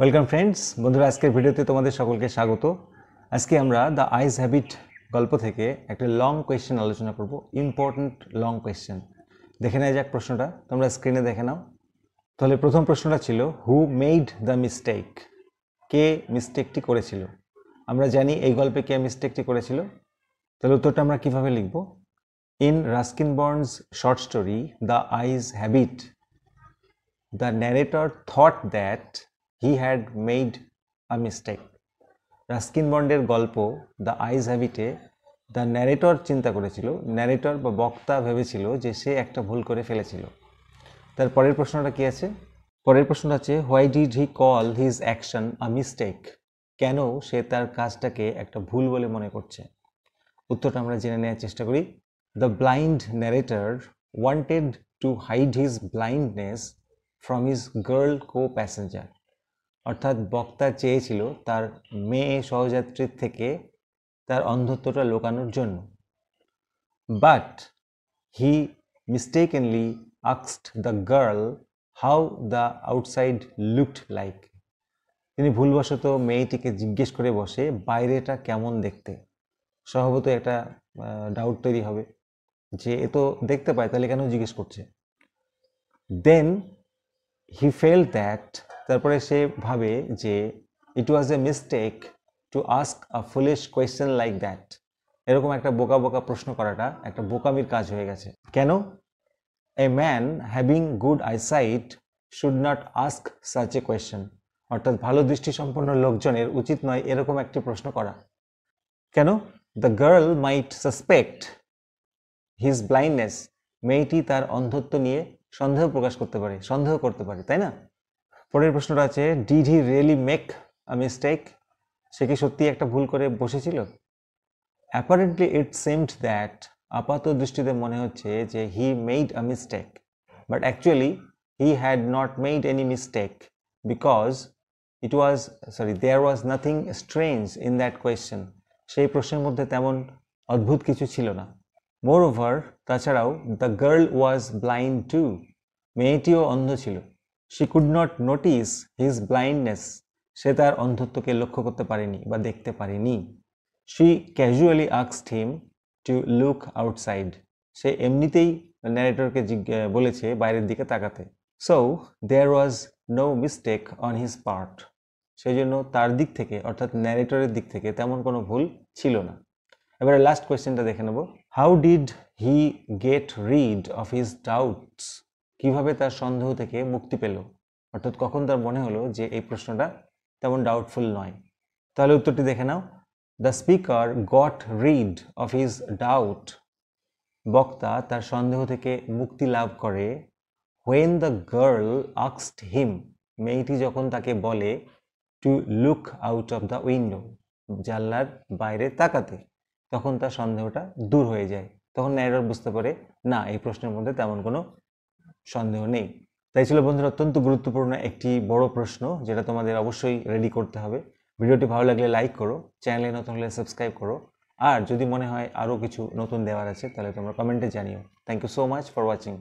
Welcome friends, বন্ধুরা, আজকের ভিডিওতে তোমাদের সকলকে স্বাগত। আজকে আমরা দ্য আইস হ্যাবিট গল্প থেকে একটা লং কোয়েশ্চেন আলোচনা করব, ইম্পর্ট্যান্ট লং কোয়েশ্চেন। দেখে নেওয়া যাক প্রশ্নটা, তোমরা স্ক্রিনে দেখে নাও। তাহলে প্রথম প্রশ্নটা ছিল, হু মেড দ্য মিস্টেক? কে মিস্টেকটি করেছিল? আমরা জানি এই গল্পে কে মিস্টেকটি করেছিল। তাহলে উত্তরটা আমরা কিভাবে লিখব? In Ruskin Bond's short story the eyes have it, the narrator thought that he had made a mistake. Ruskin বন্ডের গল্প দ্য আইস হ্যাবিটে দ্য ন্যারেটর চিন্তা করেছিল, ন্যারেটর বা বক্তা ভেবেছিল যে সে একটা ভুল করে ফেলেছিল। তার পরের প্রশ্নটা কি আছে? পরের প্রশ্নটা আছে, why did he call his action a mistake? কেন সে তার কাজটাকে একটা ভুল বলে মনে করছে? উত্তরটা আমরা জেনে নেওয়ার চেষ্টা করি। The blind narrator wanted to hide his blindness from his girl co passenger. অর্থাৎ বক্তা চেয়েছিল তার মেয়ে সহযাত্রীর থেকে তার অন্ধত্বটা লুকানোর জন্য। But he mistakenly asked the girl how the outside looked like. তিনি ভুলবশত মেয়েটিকে জিজ্ঞেস করে বসে বাইরেটা কেমন দেখতে। স্বভাবত একটা ডাউট তৈরি হবে যে এ তো দেখতে পায়, তাহলে কেন জিজ্ঞেস করছে। দেন হি ফেল দ্যাট, তারপরে সে ভাবে যে it was a mistake to ask a foolish question like that. এরকম একটা বোকা বোকা প্রশ্ন করাটা একটা বোকামির কাজ হয়ে গেছে। কেন? A man having good eyesight should not ask such a question. অর্থাৎ ভালো দৃষ্টিসম্পন্ন লোকজনের উচিত নয় এরকম একটি প্রশ্ন করা। কেন? The girl mite suspect his blindness. মেয়েটি তার অন্ধত্ব নিয়ে সন্দেহ করতে পারে, তাই না? পরের প্রশ্নটা আছে, did he really make a mistake? সে কি সত্যি একটা ভুল করে বসেছিল? অ্যাপারেন্টলি ইট সিমড দ্যাট, আপাত দৃষ্টিতে মনে হচ্ছে যে he made a mistake, but actually he had not made any mistake because there was nothing strange in that question. সেই প্রশ্নের মধ্যে তেমন অদ্ভুত কিছু ছিল না। মোরওভার, তাছাড়াও the girl was blind too, মেয়েটিও অন্ধ ছিল। She could not notice his blindness, সে তার অন্ধত্বকে লক্ষ্য করতে পারেনি বা দেখতে পারেনি। She casually asked him to look outside, সে এমনিতেই ন্যারেটরকে বলেছে বাইরের দিকে তাকাতে। So there was no mistake on his part, সেই জন্য তার দিক থেকে অর্থাৎ ন্যারেটরের দিক থেকে তেমন কোনো ভুল ছিল না। এবারে লাস্ট কোয়েশ্চেনটা দেখে নেব। How did he get rid of his doubts? কিভাবে তার সন্দেহ থেকে মুক্তি পেল? অর্থাৎ কখন তার মনে হলো যে এই প্রশ্নটা তেমন ডাউটফুল নয়? তাহলে উত্তরটি দেখে নাও। The speaker got rid of his doubt, বক্তা তার সন্দেহ থেকে মুক্তি লাভ করে when the girl asked him, মেয়েটি যখন তাকে বলে to look out of the window, জানলার বাইরে তাকাতে, তখন তার সন্দেহটা দূর হয়ে যায়। তখন ন্যারেটর বুঝতে পারে না, এই প্রশ্নের মধ্যে তেমন কোনো সন্দেহ নেই। তাই ছিল বন্ধুরা অত্যন্ত গুরুত্বপূর্ণ একটি বড় প্রশ্ন, যেটা তোমাদের অবশ্যই রেডি করতে হবে। ভিডিওটি ভালো লাগলে লাইক করো, চ্যানেলে নতুন হলে সাবস্ক্রাইব করো, আর যদি মনে হয় আরও কিছু নতুন দেওয়ার আছে তাহলে তোমরা কমেন্টে জানিও। Thank you so much for watching.